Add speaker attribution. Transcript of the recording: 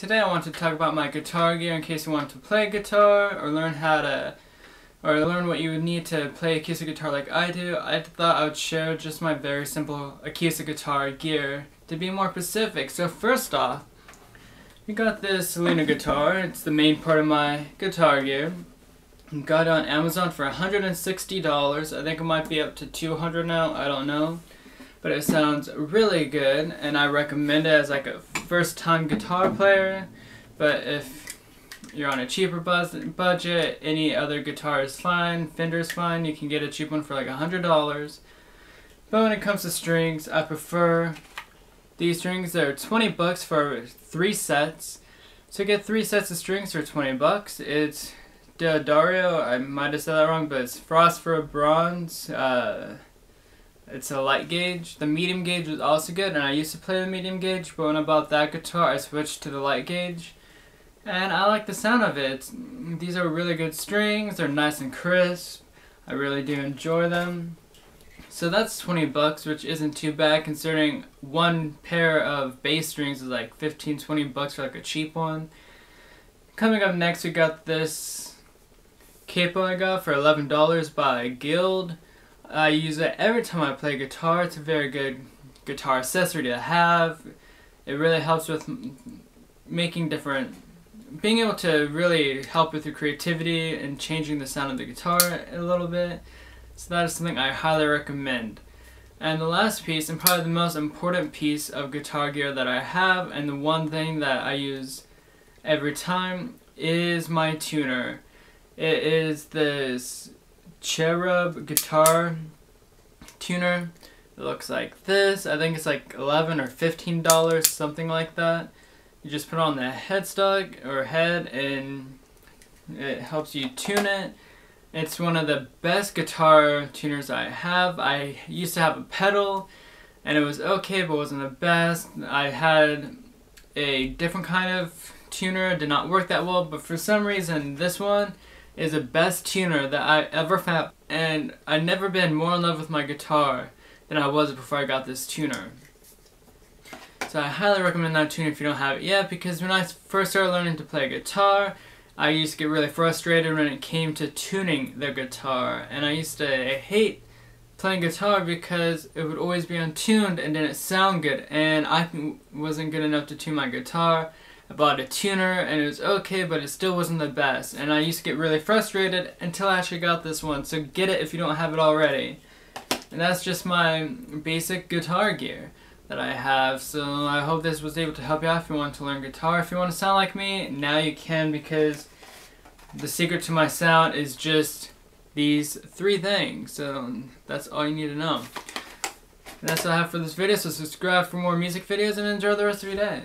Speaker 1: today I want to talk about my guitar gear in case you want to play guitar or learn what you would need to play acoustic guitar like I do. I thought I would share just my very simple acoustic guitar gear to be more specific. So first off, we got this Selena guitar. It's the main part of my guitar gear. Got it on Amazon for $160. I think it might be up to $200 now, I don't know. But it sounds really good and I recommend it as like a first time guitar player. But if you're on a cheaper budget, any other guitar is fine, Fender's fine, you can get a cheap one for like $100. But when it comes to strings, I prefer these strings. They're 20 bucks for 3 sets. So get 3 sets of strings for 20 bucks. It's Dario, I might have said that wrong, but it's phosphor bronze. It's a light gauge. The medium gauge was also good, and I used to play the medium gauge, but when I bought that guitar, I switched to the light gauge. And I like the sound of it. These are really good strings. They're nice and crisp. I really do enjoy them. So that's 20 bucks, which isn't too bad considering one pair of bass strings is like 15-20 bucks for like a cheap one. Coming up next, we got this Capo I got for $11 by Guild. I use it every time I play guitar. It's a very good guitar accessory to have. It really helps with being able to really help with your creativity and changing the sound of the guitar a little bit. So that is something I highly recommend. And the last piece, and probably the most important piece of guitar gear that I have, and the one thing that I use every time, is my tuner. It is this Cherub guitar tuner. It looks like this. I think it's like $11 or $15, something like that. You just put on the headstock or head and it helps you tune it. It's one of the best guitar tuners I have. I used to have a pedal and it was okay, but wasn't the best. I had a different kind of tuner. It did not work that well, but for some reason this one is the best tuner that I ever found, and I've never been more in love with my guitar than I was before I got this tuner. So I highly recommend that tuner if you don't have it yet, because when I first started learning to play guitar, I used to get really frustrated when it came to tuning the guitar, and I used to hate playing guitar because it would always be untuned and didn't sound good, and I wasn't good enough to tune my guitar. I bought a tuner and it was okay, but it still wasn't the best, and I used to get really frustrated until I actually got this one. So get it if you don't have it already. And that's just my basic guitar gear that I have. So I hope this was able to help you out if you want to learn guitar. If you want to sound like me, now you can, because the secret to my sound is just these 3 things. So that's all you need to know. And that's all I have for this video, so subscribe for more music videos and enjoy the rest of your day.